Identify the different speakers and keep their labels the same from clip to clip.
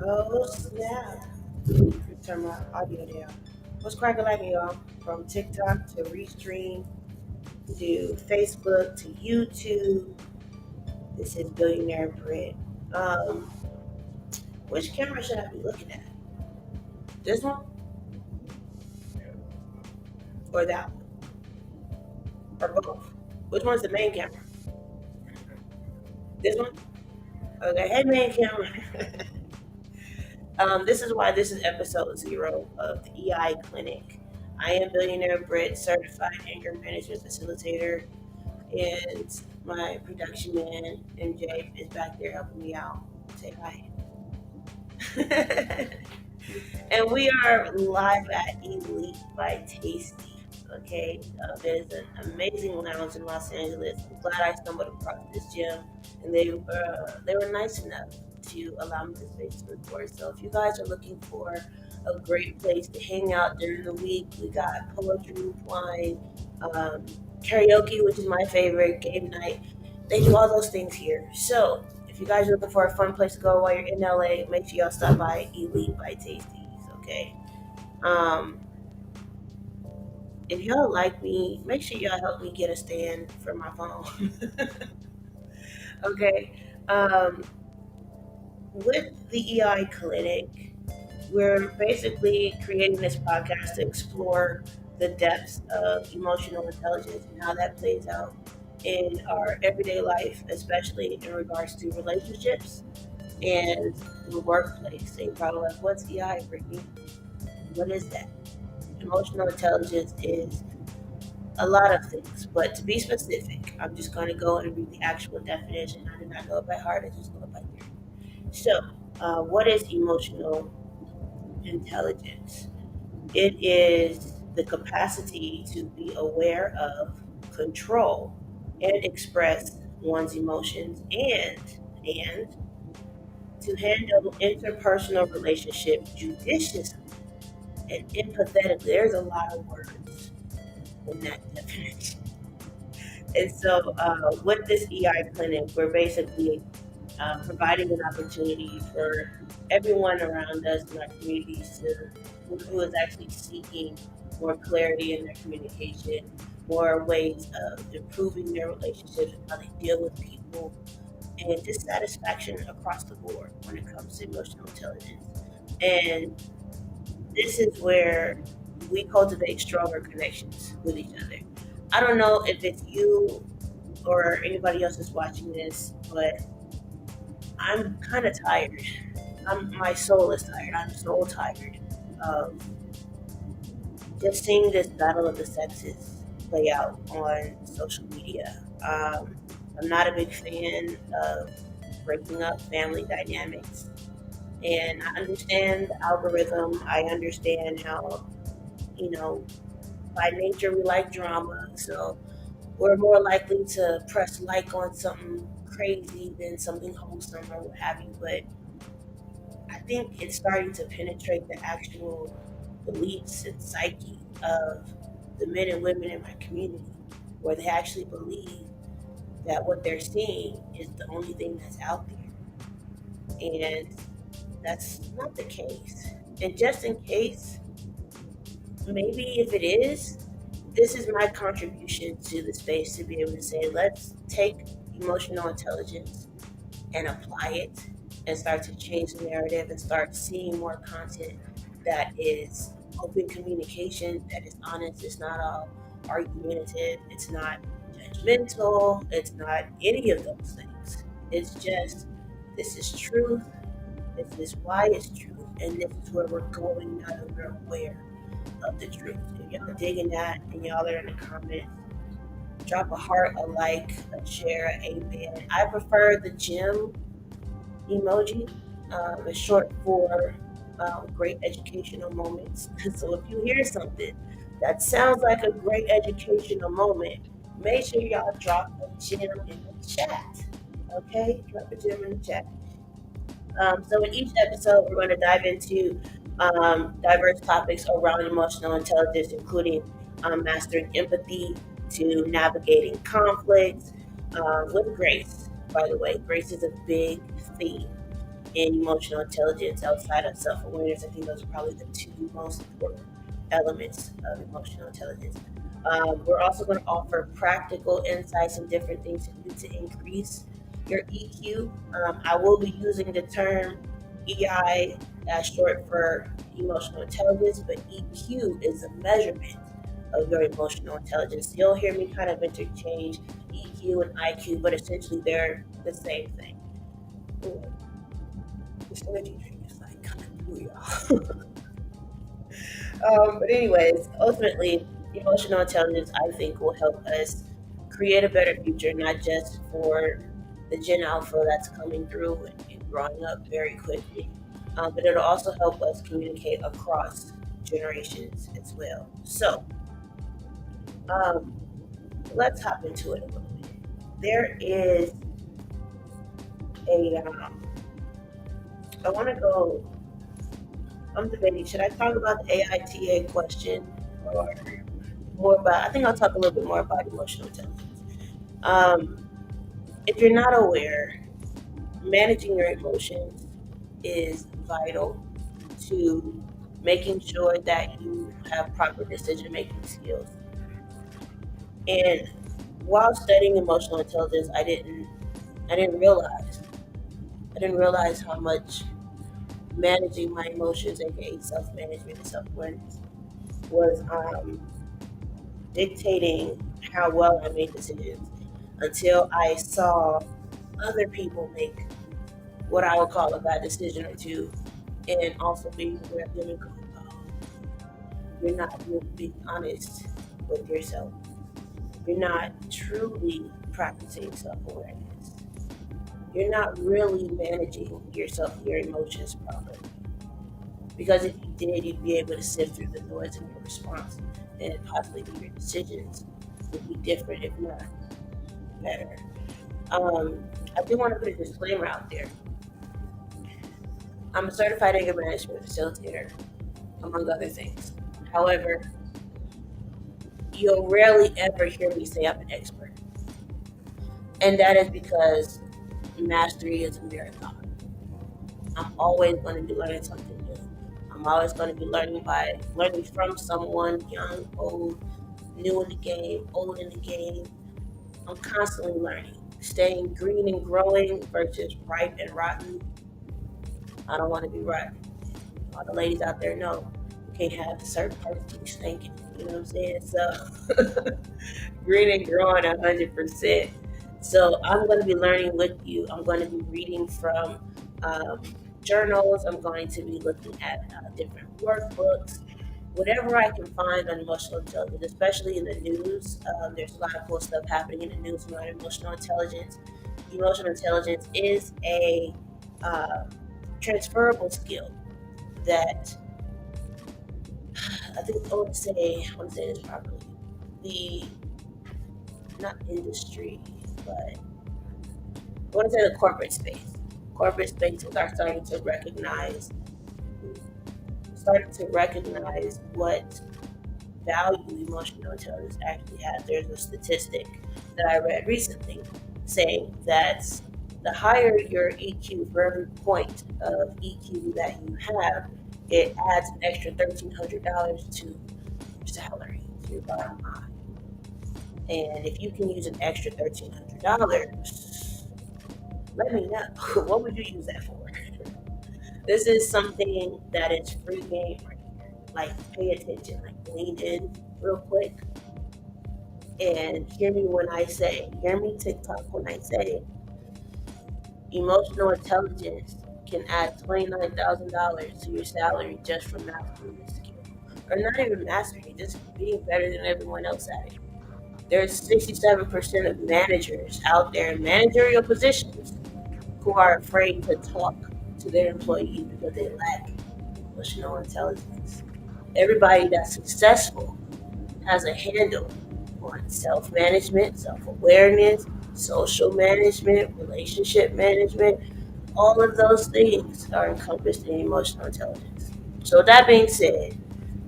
Speaker 1: Oh snap! Turn my audio down. What's cracking like y'all? From TikTok to Restream to Facebook to YouTube. This is Billionaire Bryt. Um, which camera should I be looking at? This one or that one or both? Which one's the main camera? This one? Okay, hey main camera. This is why this is episode 0 of the EI Clinic. I am Billionaire Bryt, certified anger management facilitator, and my production man MJ is back there helping me out. Say hi. And we are live at Elite by Tasty. Okay, there's an amazing lounge in Los Angeles. I'm glad I stumbled across this gym, and they were nice enough to allow me the space to record. So if you guys are looking for a great place to hang out during the week, we got poetry, wine, um, karaoke, which is my favorite, game night. They do all those things here. So if you guys are looking for a fun place to go while you're in LA, make sure y'all stop by Elite by Tasties. Okay. Um, if y'all like me, make sure y'all help me get a stand for my phone. Okay. Um, with the EI Clinic, we're basically creating this podcast to explore the depths of emotional intelligence and how that plays out in our everyday life, especially in regards to relationships and the workplace. So you're probably like, what's EI, Brittany? What is that? Emotional intelligence is a lot of things, but to be specific, I'm just going to go and read the actual definition. I did not know it by heart, I just know it by theory. So, what is emotional intelligence? It is the capacity to be aware of, control, and express one's emotions and to handle interpersonal relationships judiciously and empathetically. There's a lot of words in that definition. And so, with this EI clinic, we're basically providing an opportunity for everyone around us in our communities who is actually seeking more clarity in their communication, more ways of improving their relationships and how they deal with people, and dissatisfaction across the board when it comes to emotional intelligence. And this is where we cultivate stronger connections with each other. I don't know if it's you or anybody else that's watching this, but I'm kind of tired. My soul is tired. I'm so tired of just seeing this battle of the sexes play out on social media. I'm not a big fan of breaking up family dynamics. And I understand the algorithm. I understand how, you know, by nature we like drama. So we're more likely to press like on something crazy than something wholesome or what have you. But I think it's starting to penetrate the actual beliefs and psyche of the men and women in my community, where they actually believe that what they're seeing is the only thing that's out there. And that's not the case. And just in case, maybe if it is, this is my contribution to the space to be able to say, let's take emotional intelligence and apply it and start to change the narrative and start seeing more content that is open communication, that is honest, it's not all argumentative, it's not judgmental, it's not any of those things. It's just, this is truth, this is why it's truth, and this is where we're going now that we're aware of the truth. If y'all are digging that and y'all are in the comments, drop a heart, a like, a share, a amen. I prefer the gym emoji. It's short for great educational moments. So if you hear something that sounds like a great educational moment, make sure y'all drop a gem in the chat. Okay? Drop a gem in the chat. So in each episode, we're going to dive into diverse topics around emotional intelligence, including mastering empathy to navigating conflicts with grace. By the way, grace is a big theme. in emotional intelligence outside of self awareness. I think those are probably the two most important elements of emotional intelligence. We're also going to offer practical insights and different things to do to increase your EQ. I will be using the term EI as short for emotional intelligence, but EQ is a measurement of your emotional intelligence. You'll hear me kind of interchange EQ and IQ, but essentially they're the same thing. Ooh, this energy drink is like coming through, y'all. But anyways, ultimately, emotional intelligence I think will help us create a better future, not just for the Gen Alpha that's coming through and growing up very quickly, but it'll also help us communicate across generations as well. So um, let's hop into it a little bit. There is a I want to go. I'm debating. Should I talk about the AITA question or more about? I think I'll talk a little bit more about emotional intelligence. Um, if you're not aware, managing your emotions is vital to making sure that you have proper decision making skills. And while studying emotional intelligence, I didn't realize I didn't realize how much managing my emotions, aka self management and self awareness, was dictating how well I made decisions until I saw other people make what I would call a bad decision or two, and also being aware of them and going, oh, you're not really being honest with yourself. You're not truly practicing self awareness. You're not really managing yourself, your emotions properly. Because if you did, you'd be able to sift through the noise in your response, and possibly your decisions would be different, if not better. Um, I do want to put a disclaimer out there. I'm a certified anger management facilitator, among other things. However, you'll rarely ever hear me say I'm an expert. And that is because mastery is a marathon. I'm always going to be learning something new. I'm always going to be learning from someone young, old, new in the game, old in the game. I'm constantly learning. Staying green and growing versus ripe and rotten. I don't want to be rotten. All the ladies out there know you can't have certain parts keep stinking. You know what I'm saying? So green and growing 100%. So I'm going to be learning with you. I'm going to be reading from um, journals. I'm going to be looking at different workbooks, whatever I can find on emotional intelligence, especially in the news. There's a lot of cool stuff happening in the news about emotional intelligence. Emotional intelligence is a uh, transferable skill that I want to say this properly. The not industry, but I want to say the corporate space. Corporate spaces are starting to recognize what value emotional intelligence actually has. There's a statistic that I read recently saying that the higher your EQ, for every point of EQ that you have, it adds an extra $1,300 to your salary, to your bottom line. And if you can use an extra $1,300, let me know. What would you use that for? This is something that is free game right here. Like, pay attention, like, lean in real quick and hear me TikTok when I say emotional intelligence can add $29,000 to your salary just from mastering this skill. Or not even mastering it, just being better than everyone else at it. There's 67% of managers out there in managerial positions who are afraid to talk to their employees because they lack emotional intelligence. Everybody that's successful has a handle on self management, self awareness, social management, relationship management. All of those things are encompassed in emotional intelligence. So, that being said,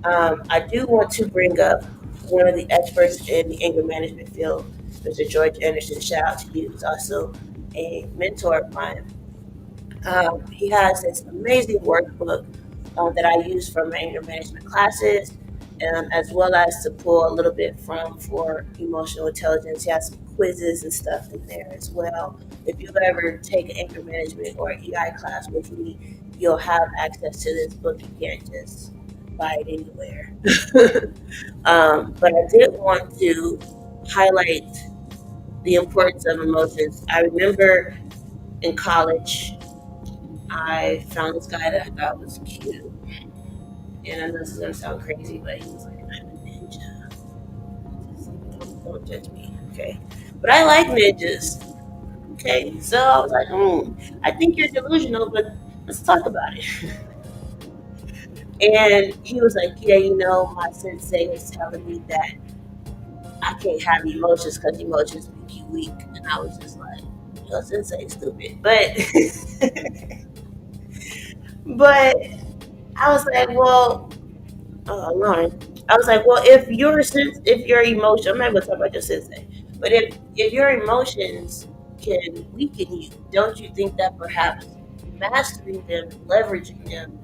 Speaker 1: I do want to bring up one of the experts in the anger management field, Mr. George Anderson. Shout out to you. He's also a mentor of mine. He has this amazing workbook that I use for my anger management classes, as well as to pull a little bit from for emotional intelligence. He has some quizzes and stuff in there as well. If you ever take an anger management or EI class with me, you'll have access to this book. You can't just buy it anywhere. But I did want to highlight the importance of emotions. I remember in college, I found this guy that I thought was cute. And I know this is gonna sound crazy, but he was like, I'm a ninja. Don't judge me, okay? But I like ninjas, okay? So I was like, I think you're delusional, but let's talk about it. And he was like, yeah, my sensei was telling me that I can't have emotions because emotions make you weak. And I was just like, your sensei is stupid. But I was like, well, oh Lauren. I was like, well, if your emotion, I'm not gonna talk about your sensei, but if your emotions can weaken you, don't you think that perhaps mastering them, leveraging them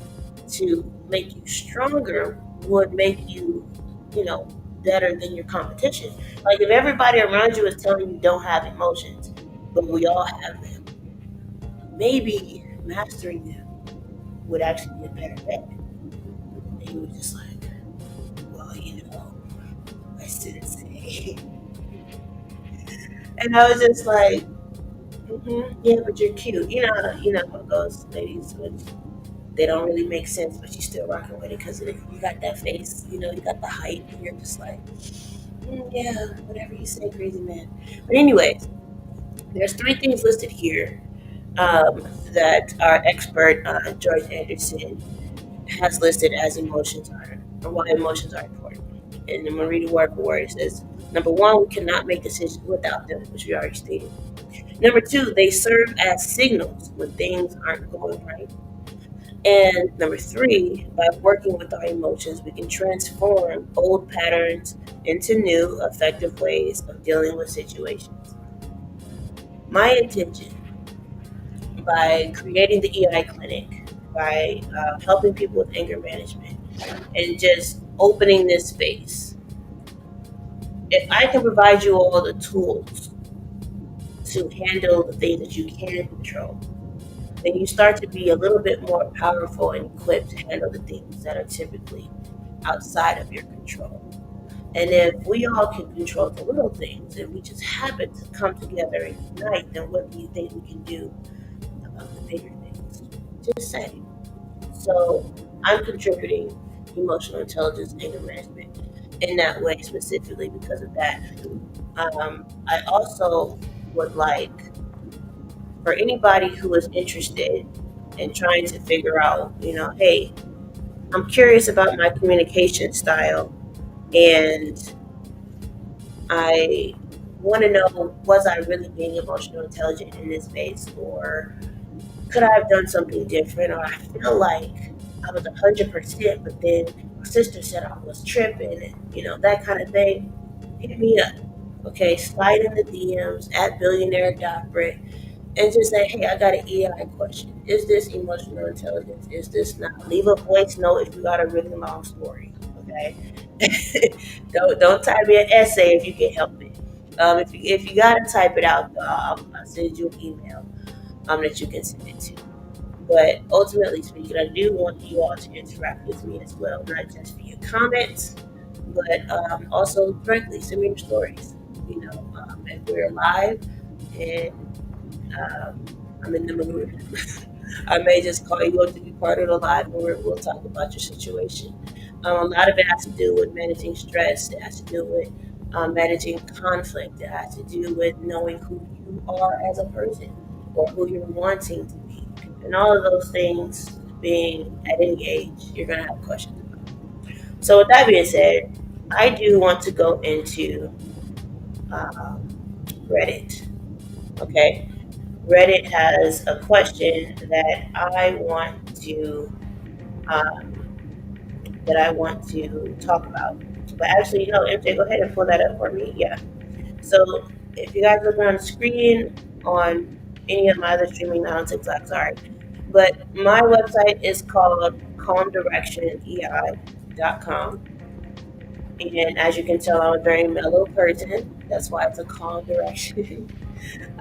Speaker 1: to make you stronger would make you, you know, better than your competition? Like if everybody around you is telling you don't have emotions, but we all have them, maybe mastering them would actually be a better bet. And he was just like, well, I shouldn't say. And I was just like, yeah, but you're cute. How it goes, ladies, when they don't really make sense, but you still rocking with it because you got that face, you got the height, and you're just like, yeah, whatever you say, crazy man. But anyways, there's three things listed here that our expert, George Anderson, has listed as emotions are, or why emotions are important. And I'm going to read it word for word. It says, number one, we cannot make decisions without them, which we already stated. Number two, they serve as signals when things aren't going right. And number three, by working with our emotions, we can transform old patterns into new, effective ways of dealing with situations. My intention by creating the EI clinic, by helping people with anger management, and just opening this space, if I can provide you all the tools to handle the things that you can control, then you start to be a little bit more powerful and equipped to handle the things that are typically outside of your control. And if we all can control the little things and we just happen to come together and unite, then what do you think we can do about the bigger things? Just say. So I'm contributing emotional intelligence, anger management in that way specifically because of that. I also would like for anybody who is interested in trying to figure out, hey, I'm curious about my communication style and I want to know, was I really being emotional intelligent in this space, or could I have done something different? Or I feel like I was 100%, but then my sister said I was tripping, and that kind of thing. Hit me up, okay? Slide in the DMs at billionaire.brit and just say, hey, I got an EI question. Is this emotional intelligence? Is this not? Leave a voice note if you got a really long story, okay? don't type me an essay if you can help it. If you gotta type it out, I'll send you an email that you can send it to. But ultimately speaking, I do want you all to interact with me as well, not just via comments, but also directly send me your stories. If we're live and I'm in the mood, I may just call you up to be part of the live and we'll talk about your situation. A lot of it has to do with managing stress. It has to do with managing conflict. It has to do with knowing who you are as a person or who you're wanting to be. And all of those things being at any age, you're going to have questions about. So, with that being said, I do want to go into um, Reddit. Okay. Reddit has a question um, that I want to talk about. But actually, MJ, go ahead and pull that up for me. Yeah. So if you guys look on the screen on any of my other streaming, not on TikTok, sorry, But my website is called calmdirectionei.com. And as you can tell, I'm a very mellow person. That's why it's a calm direction.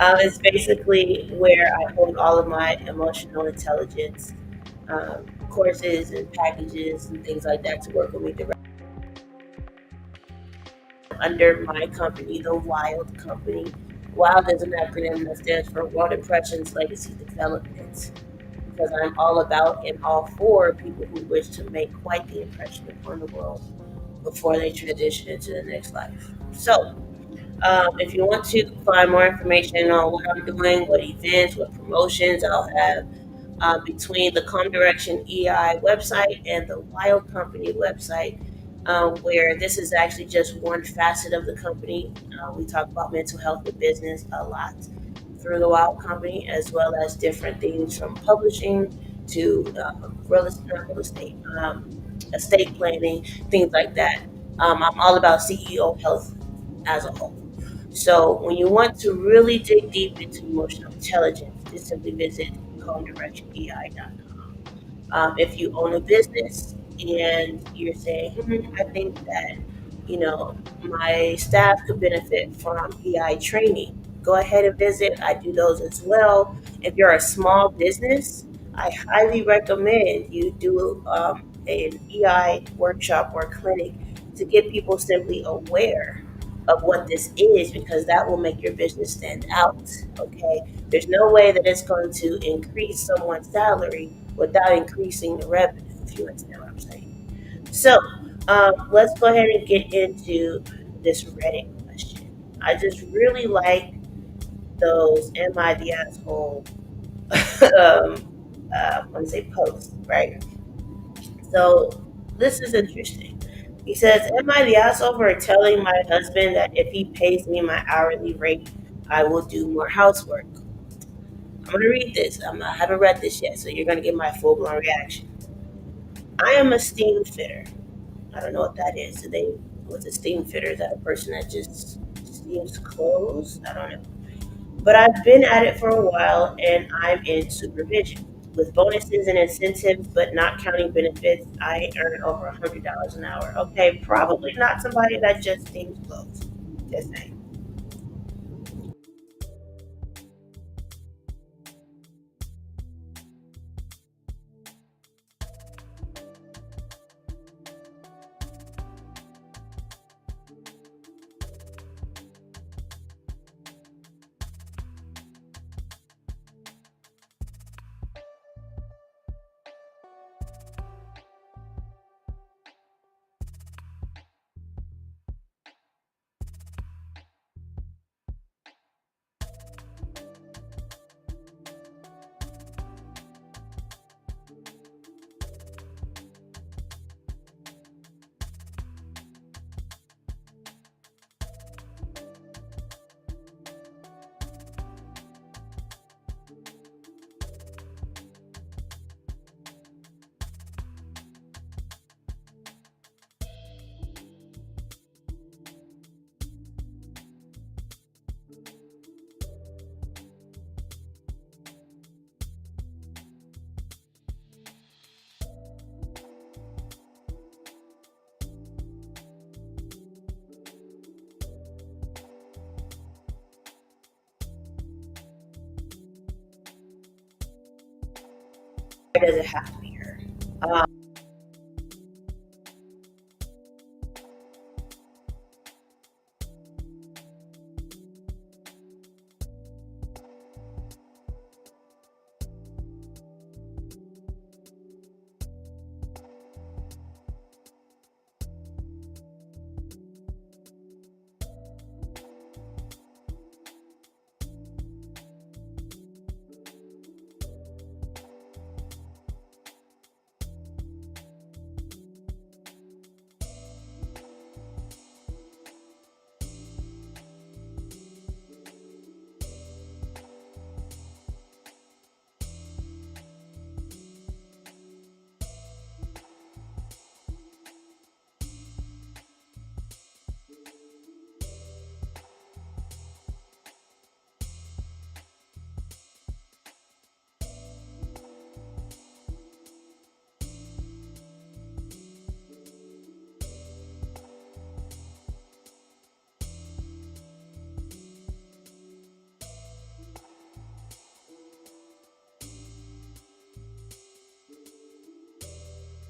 Speaker 1: It's basically where I hold all of my emotional intelligence courses and packages and things like that to work with me directly under my company, the Wild Company. Wild is an acronym that stands for World Impressions Legacy Development, because I'm all about and all for people who wish to make quite the impression upon the world before they transition into the next life. So, if you want to find more information on what I'm doing, what events, what promotions I'll have, between the Com Direction EI website and the Wild Company website, where this is actually just one facet of the company. We talk about mental health with business a lot through the Wild Company, as well as different things from publishing to not real estate, estate planning, things like that. I'm all about CEO health as a whole. So when you want to really dig deep into emotional intelligence, just simply visit homedirectionei.com. If you own a business and you're saying, I think that, my staff could benefit from EI training, go ahead and visit. I do those as well. If you're a small business, I highly recommend you do an EI workshop or clinic to get people simply aware of what this is, because that will make your business stand out. Okay, there's no way that it's going to increase someone's salary without increasing the revenue, if you understand what I'm saying. So let's go ahead and get into this Reddit question. I just really like those "Am I the asshole?" I want to say posts, right? So this is interesting. He says, "Am I the asshole for telling my husband that if he pays me my hourly rate, I will do more housework?" I'm going to read this. I haven't read this yet, so you're going to get my full blown reaction. I am a steam fitter. I don't know what that is. Do they? What's a steam fitter? Is that a person that just steams clothes? I don't know. But I've been at it for a while, and I'm in supervision. With bonuses and incentives, but not counting benefits, I earn over $100 an hour. Okay, probably not somebody that just steams clothes. Just saying. Why does it have to be her? Um,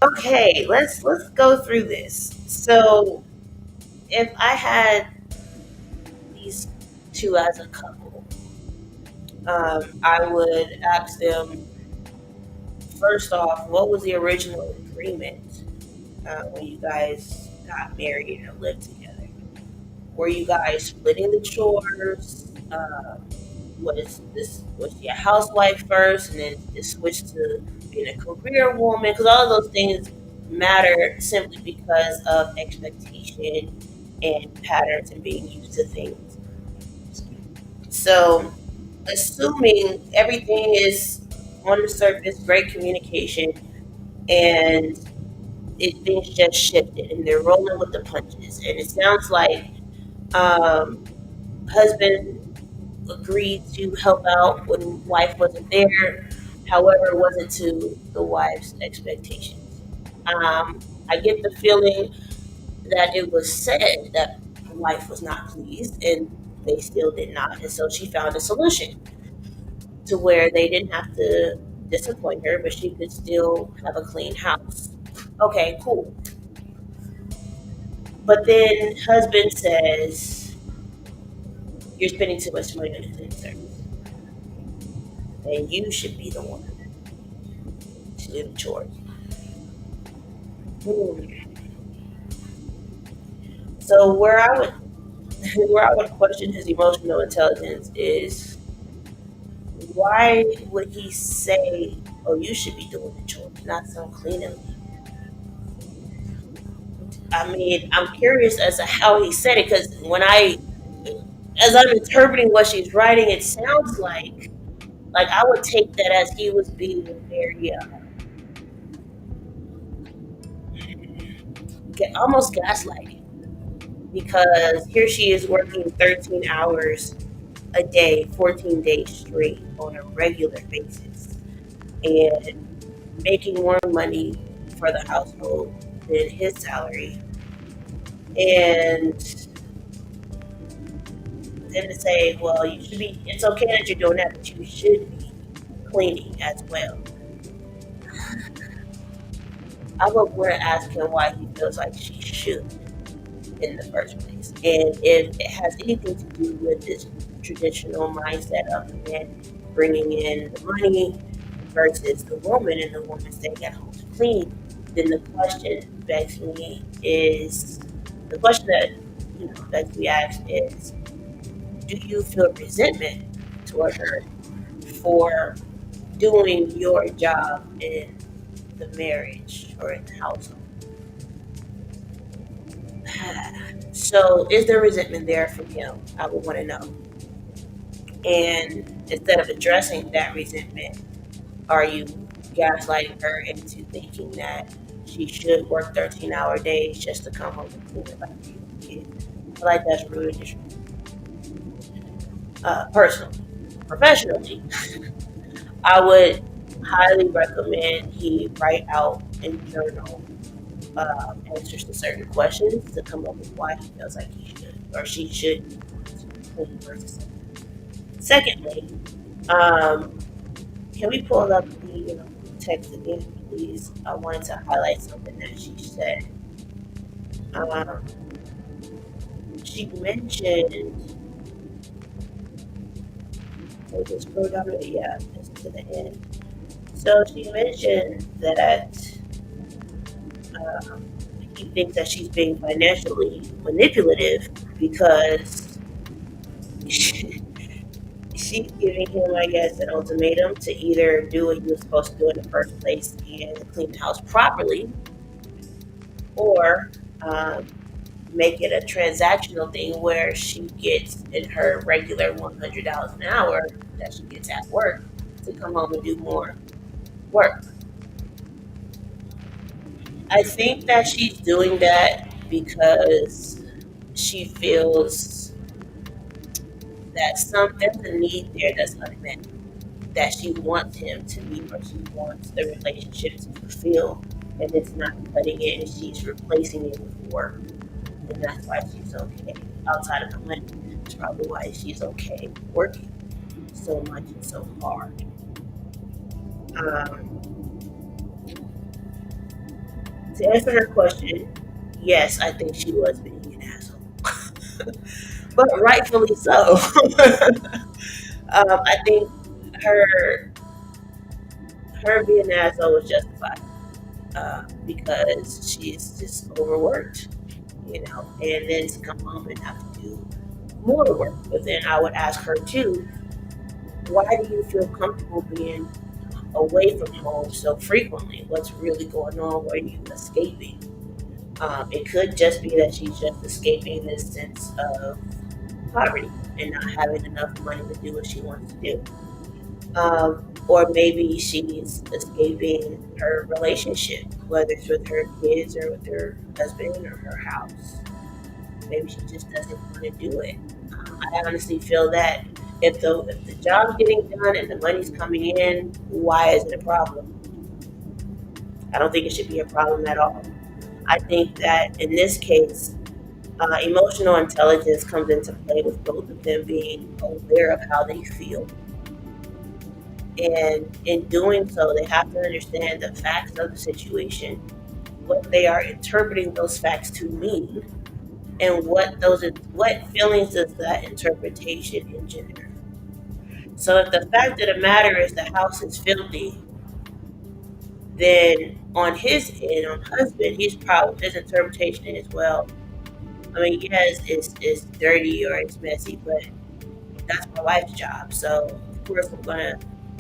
Speaker 1: Okay, let's go through this. So, if I had these two as a couple, I would ask them first off, what was the original agreement when you guys got married and lived together? Were you guys splitting the chores? Was she a housewife first, and then just switched to being a career woman? Because all of those things matter simply because of expectation and patterns and being used to things. So, assuming everything is on the surface, great communication, and things just shifted, and they're rolling with the punches, and it sounds like um, husband agreed to help out when wife wasn't there. However, it wasn't to the wife's expectations. I get the feeling that it was said that the wife was not pleased, and they still did not. And so she found a solution to where they didn't have to disappoint her, but she could still have a clean house. Okay, cool. But then husband says, "You're spending too much money on the cleaning service, and you should be the one to do the chores." Hmm. So where I would question his emotional intelligence is, why would he say, "Oh, you should be doing the chores, not some cleaning"? I mean, I'm curious as to how he said it because as I'm interpreting what she's writing, it sounds like I would take that as he was being very almost gaslighting, because here she is working 13 hours a day, 14 days straight on a regular basis, and making more money for the household than his salary. And then to say, well, it's okay that you're doing that, but you should be cleaning as well. I would want to ask him why he feels like she should in the first place. And if it has anything to do with this traditional mindset of the man bringing in the money versus the woman and the woman staying at home to clean, then the question that begs to be asked is, do you feel resentment toward her for doing your job in the marriage or in the household? So, is there resentment there from him? I would want to know. And instead of addressing that resentment, are you gaslighting her into thinking that she should work 13-hour days just to come home and clean up after you kid? I feel like that's rude and disrespectful. Personally, professionally, I would highly recommend he write out and journal answers to certain questions to come up with why he feels like he should or she should be clean versus. Secondly, um, can we pull up the text again, please? I wanted to highlight something that she said. Um, she mentioned, so just scroll down to yeah, just to the end. So she mentioned that um, he thinks that she's being financially manipulative because she's giving him, I guess, an ultimatum to either do what he was supposed to do in the first place and clean the house properly, or um, make it a transactional thing where she gets in her regular $100 an hour that she gets at work to come home and do more work. I think that she's doing that because she feels that there's a need there that's unmet, that she wants him to meet or she wants the relationship to fulfill, and it's not cutting it, and she's replacing it with work, and that's why she's okay. Outside of the money, it's probably why she's okay working so much and so hard. Um, To answer her question, yes, I think she was being an asshole, but rightfully so. I think her her being an asshole was justified because she's just overworked, and then to come home and have to do more work. But then I would ask her too, why do you feel comfortable being away from home so frequently? What's really going on? Were you escaping? It could just be that she's just escaping this sense of poverty and not having enough money to do what she wants to do. Or maybe she's escaping her relationship, whether it's with her kids or with her husband or her house. Maybe she just doesn't want to do it. I honestly feel that if the job's getting done and the money's coming in, why is it a problem? I don't think it should be a problem at all. I think that in this case, emotional intelligence comes into play with both of them being aware of how they feel. And in doing so, they have to understand the facts of the situation, what they are interpreting those facts to mean, and what feelings does that interpretation engender. So if the fact of the matter is the house is filthy, then on his end, on husband, his interpretation is, well, I mean, yes, it's dirty or it's messy, but that's my wife's job. So of course I'm gonna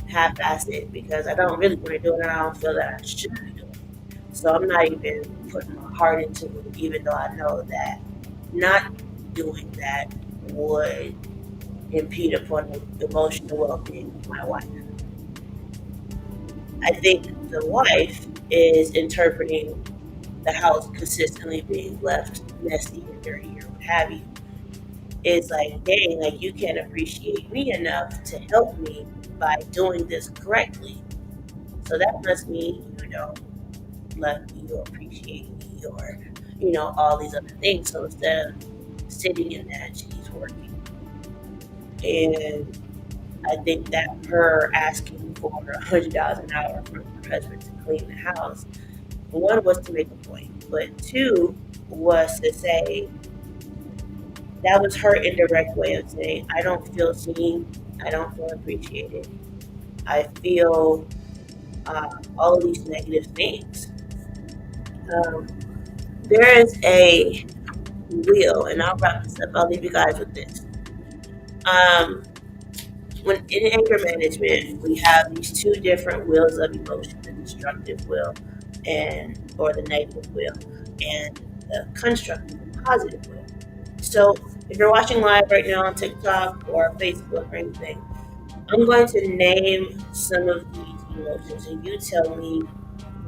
Speaker 1: half-ass it because I don't really want to do it and I don't feel that I should be doing it. So I'm not even putting my heart into it, even though I know that not doing that would impede upon the emotional well-being of my wife. I think the wife is interpreting the house consistently being left messy or dirty or what have you. It's like, dang, like you can't appreciate me enough to help me by doing this correctly. So that must mean you don't love me or appreciate me or, all these other things. So instead of sitting in that, she's working. And I think that her asking for $100 an hour from her husband to clean the house, one was to make a point, but two was to say that was her indirect way of saying, I don't feel seen, I don't feel appreciated, I feel all of these negative things. Um, there is a wheel, and I'll wrap this up. I'll leave you guys with this. Um, when in anger management, we have these two different wheels of emotion: the destructive wheel, or the negative wheel, and the constructive, the positive wheel. So, if you're watching live right now on TikTok or Facebook or anything, I'm going to name some of these emotions, and you tell me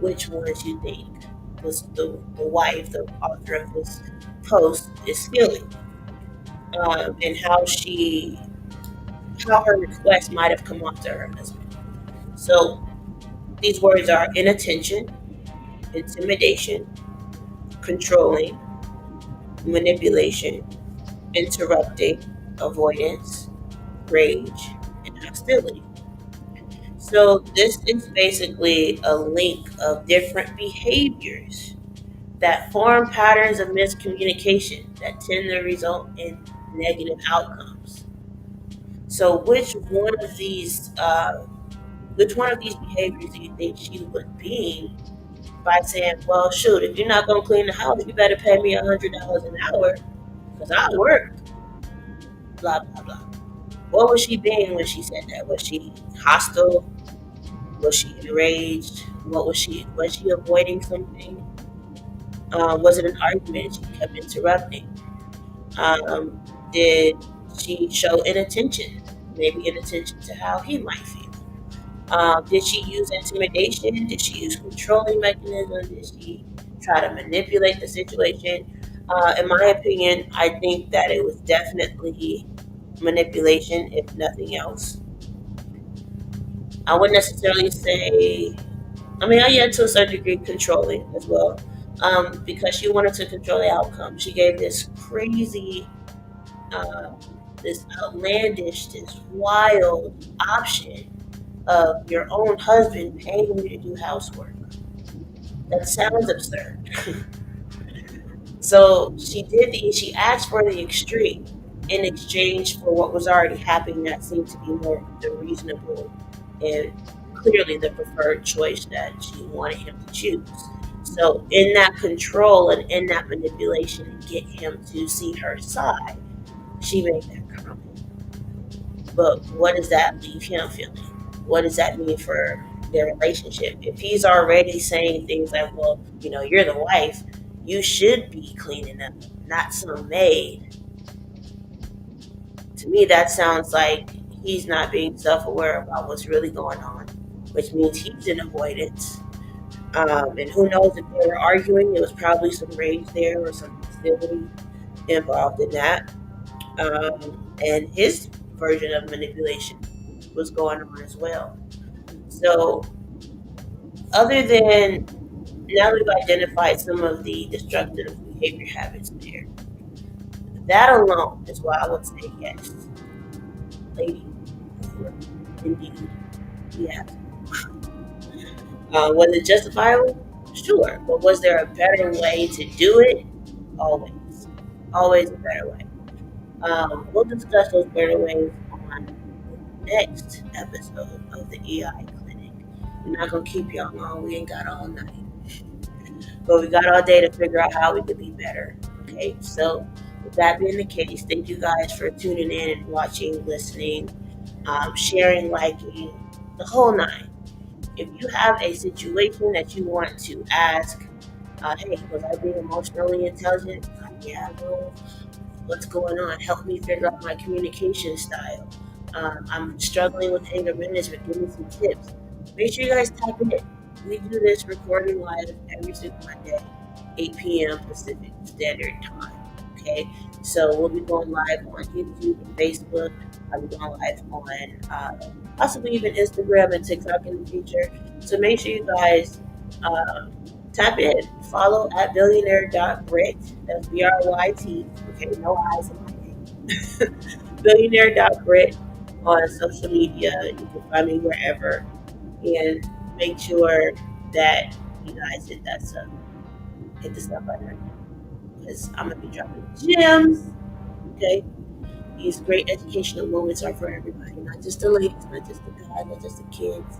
Speaker 1: which ones you think the wife, the author of this post, is feeling, and how her request might have come off to her husband. So these words are inattention, intimidation, controlling, manipulation, interrupting, avoidance, rage, and hostility. So this is basically a link of different behaviors that form patterns of miscommunication that tend to result in negative outcomes. So which one of these behaviors do you think she was being by saying, "Well, shoot, if you're not gonna clean the house, you better pay me $100 an hour because I work." Blah blah blah. What was she being when she said that? Was she hostile? Was she enraged? What was she? Was she avoiding something? Was it an argument? She kept interrupting. Um, did she show inattention? Maybe inattention to how he might feel. Did she use intimidation? Did she use controlling mechanisms? Did she try to manipulate the situation? In my opinion, I think that it was definitely manipulation, if nothing else. I wouldn't necessarily say, I mean, yeah, to a certain degree, controlling as well, because she wanted to control the outcome. She gave this crazy, uh, this outlandish, this wild option of your own husband paying you to do housework. That sounds absurd. So she asked for the extreme in exchange for what was already happening that seemed to be more the reasonable and clearly the preferred choice that she wanted him to choose. So in that control and in that manipulation to get him to see her side, she made that comment. But what does that leave him feeling? What does that mean for their relationship? If he's already saying things like, well, you're the wife, you should be cleaning up, not some maid. To me, that sounds like he's not being self aware about what's really going on, which means he's in avoidance. And who knows if they were arguing, there was probably some rage there or some hostility involved in that. And his version of manipulation was going on as well. So, other than now we've identified some of the destructive behavior habits there, that alone is why I would say yes, lady, indeed, yes. Was it justifiable? Sure, but was there a better way to do it? Always, always a better way. We'll discuss those better ways on the next episode of the EI Clinic. I'm not gonna keep y'all long. We ain't got all night. But we got all day to figure out how we could be better. Okay, so with that being the case, thank you guys for tuning in and watching, listening, sharing, liking, the whole nine. If you have a situation that you want to ask, hey, was I being emotionally intelligent? Yeah, well, what's going on? Help me figure out my communication style. I'm struggling with anger management. Give me some tips. Make sure you guys type it in. We do this recording live every single Monday, 8 p.m. Pacific Standard Time. Okay, so we'll be going live on YouTube and Facebook. I'll be going live on possibly even Instagram and TikTok in the future. So make sure you guys uh, tap in, follow at billionaire.brit. That's Bryt. Okay, no eyes in my name. Billionaire.brit on social media. You can find me wherever. And make sure that you guys hit that sub. Hit the sub button right now. Because I'm going to be dropping gems. Okay? These great educational moments are for everybody. Not just the ladies, not just the guys, not just the kids.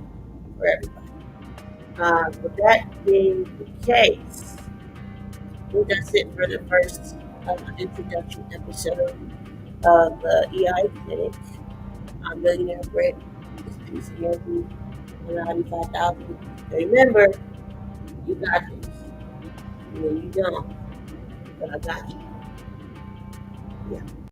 Speaker 1: For everybody. With that being the case, I think that's it for the first introduction episode of the EI Clinic. I'm Millionaire Brit. This piece of Yankee, 95,000. Remember, you got this. And when you don't, but I got you. Yeah.